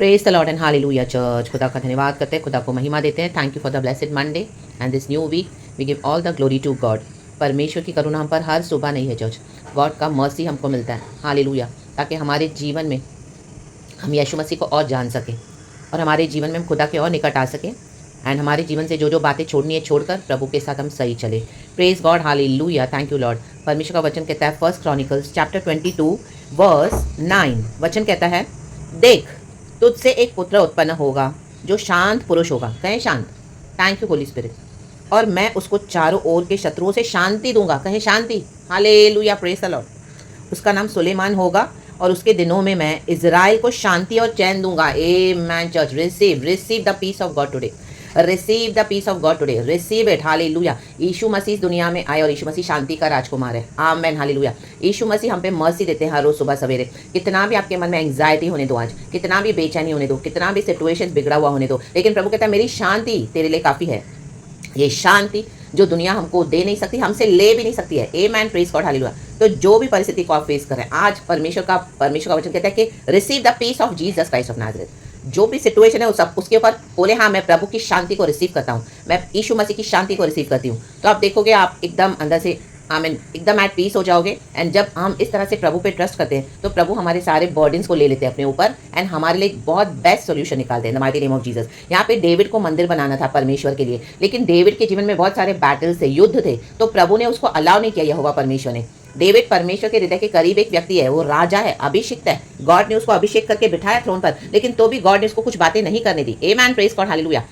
Praise the Lord and hallelujah church. खुदा का धन्यवाद करते हैं, खुदा को महिमा देते हैं। Thank you for the blessed Monday and this new week. We give all the glory to God. परमेश्वर की करुणा हम पर हर सुबह नहीं है चर्च। गॉड का मर्सी हमको मिलता है, हालेलुया, ताकि हमारे जीवन में हम यीशु मसीह को और जान सकें और हमारे जीवन में हम खुदा के और निकट आ सकें एंड हमारे जीवन से जो जो बातें छोड़नी है छोड़कर प्रभु के साथ हम सही चले। Praise God, hallelujah, thank you Lord. परमेश्वर का वचन कहता है, 1 क्रॉनिकल्स चैप्टर 22 वर्स 9, वचन कहता है, देख तुझसे एक पुत्र उत्पन्न होगा जो शांत पुरुष होगा। कहें शांत, थैंक यू होली स्पिरिट, और मैं उसको चारों ओर के शत्रुओं से शांति दूंगा। कहें शांति, हालेलुया, प्रेज द लॉर्ड। उसका नाम सुलेमान होगा और उसके दिनों में मैं इज़राइल को शांति और चैन दूंगा। Amen church, receive the peace of God today, receive the peace of God today, receive it, hallelujah. Yeshu Masih इस दुनिया में आए और यीशु मसीह शांति का राजकुमार है। आमेन, हालेलुया। यीशु मसीह हम पे मर्सी देते हैं हर रोज सुबह सवेरे। कितना भी आपके मन में एंग्जाइटी होने दो, आज कितना भी बेचैनी होने दो, कितना भी सिचुएशन बिगड़ा हुआ होने दो, लेकिन प्रभु कहता है मेरी शांति तेरे लिए काफ़ी है। ये शांति जो दुनिया हमको दे नहीं सकती, हमसे ले भी नहीं सकती है। आमेन, प्रेज गॉड, हालेलुया। तो जो भी परिस्थिति को आप फेस कर रहे हैं, आज परमेश्वर का वचन कहता है कि receive the peace of Jesus Christ of Nazareth. जो भी सिचुएशन है वो सब उसके ऊपर बोले, हाँ मैं प्रभु की शांति को रिसीव करता हूँ, मैं यीशु मसीह की शांति को रिसीव करती हूँ। तो आप देखोगे आप एकदम अंदर से आमीन एकदम एट पीस हो जाओगे। एंड जब हम इस तरह से प्रभु पे ट्रस्ट करते हैं तो प्रभु हमारे सारे बर्डन्स को ले लेते हैं अपने ऊपर एंड हमारे लिए एक बहुत बेस्ट सोल्यूशन निकालते हैं। The mighty name of Jesus. यहाँ पे डेविड को मंदिर बनाना था परमेश्वर के लिए, लेकिन डेविड के जीवन में बहुत सारे बैटल्स थे, युद्ध थे, तो प्रभु ने उसको अलाउ नहीं किया। यहोवा परमेश्वर ने, डेविड परमेश्वर के हृदय के करीब एक व्यक्ति है, वो राजा है, अभिषिक्त है, गॉड ने उसको अभिषेक करके बिठाया थ्रोन पर, लेकिन तो भी गॉड ने उसको कुछ बातें नहीं करने दी। आमेन, प्रेज गॉड, हालेलुया।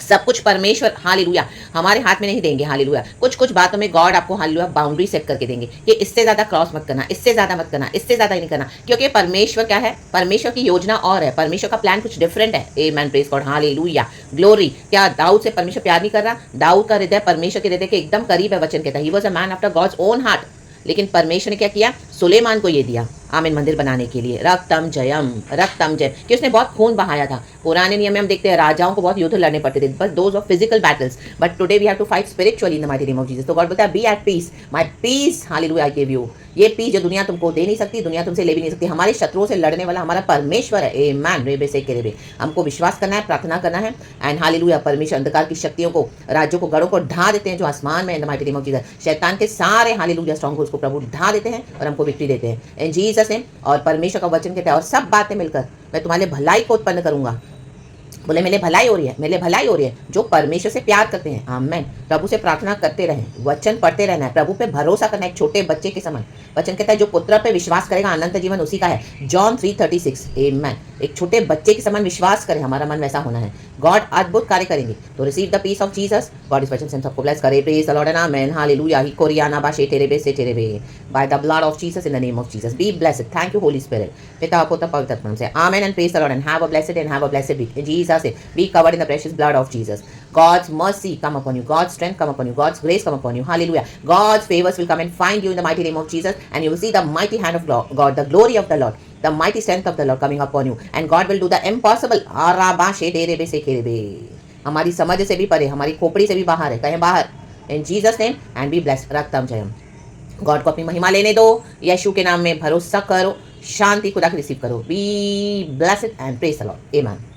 सब कुछ परमेश्वर, हालेलुया, हमारे हाथ में नहीं देंगे, हालेलुया। कुछ कुछ बातों में गॉड आपको, हालेलुया, बाउंड्री सेट करके देंगे कि इससे ज्यादा क्रॉस मत करना, इससे ज्यादा मत करना, इससे ज्यादा नहीं करना, क्योंकि परमेश्वर क्या है, परमेश्वर की योजना और है, परमेश्वर का प्लान कुछ डिफरेंट है। आमेन, प्रेज गॉड, हालेलुया, ग्लोरी। क्या दाऊद से परमेश्वर प्यार नहीं कर रहा? दाऊद का हृदय परमेश्वर के हृदय के एकदम करीब है। वचन कहता है he was a man after God's own heart, लेकिन परमेश्वर ने क्या किया? सुलेमान को ये दिया, आमीन, मंदिर बनाने के लिए। रक्तम जयम, रक्तम जय, कि उसने बहुत खून बहाया था। पुराने नियम में हम देखते हैं राजाओं को बहुत युद्ध लड़ने पड़ते थे, बस those of physical battles, but today we have to fight spiritually in the mighty name of Jesus. तो गॉड बोलता है be at peace, my peace, hallelujah, I give you. ये पीस जो दुनिया तुमको दे नहीं सकती, दुनिया तुमसे ले भी नहीं सकती। हमारे शत्रुओं से लड़ने वाला हमारा परमेश्वर है। आमेन, रेबे से के रेबे। हमको विश्वास करना है, प्रार्थना करना है एंड हालेलुया। परमेश्वर अंधकार की शक्तियों को, राज्यों को, गढ़ों को ढा देते हैं जो आसमान में, इन the mighty name of Jesus. शैतान के सारे, हालेलुया, स्ट्रॉन्ग होल्ड्स को प्रभु ढा देते हैं और हमको विक्ट्री देते हैं इन जीसस नेम। और परमेश्वर का वचन कहता है, और सब बातें मिलकर मैं तुम्हारे भलाई को उत्पन्न करूंगा। बोले मेरे भलाई हो रही है, मेरे भलाई हो रही है, जो परमेश्वर से प्यार करते हैं। आमेन। प्रभु से प्रार्थना करते रहें, वचन पढ़ते रहना है, प्रभु पे भरोसा करना है, एक छोटे बच्चे के समान। वचन कहता है जो पुत्र पे विश्वास करेगा अनंत जीवन उसी का है। जॉन 3:36। आमेन। एक छोटे बच्चे के समान विश्वास करें, हमारा मन वैसा होना है। गॉड अद्भुत कार्य करेंगे। तो receive the peace of Jesus. God इस वचन से सबको ब्लेस करे। Praise the Lord and amen, hallelujah. ही कोरियाना बाशे तेरेबे से तेरेबे, by the blood of Jesus, in the name of Jesus. Be blessed. Thank you holy spirit. पिता पुत्र पवित्र आत्मा से amen and praise the Lord and have a blessed and have a blessed week in Jesus name. Be covered in the precious blood of Jesus. God's mercy come upon you, God's strength come upon you, God's grace come upon you, hallelujah. God's favors will come and find you in the mighty name of Jesus, and you will see the mighty hand of God, the glory of the Lord, the mighty strength of the Lord coming upon you, and God will do the impossible. हमारी समझ से भी परे, हमारी खोपड़ी से भी बाहर है, कहें बाहर, in Jesus name, and be blessed. रक्तम जयम। गॉड को अपनी महिमा लेने दो, यीशु के नाम में भरोसा करो, शांति खुदा की रिसीव करो। Be blessed and praise the Lord. Amen.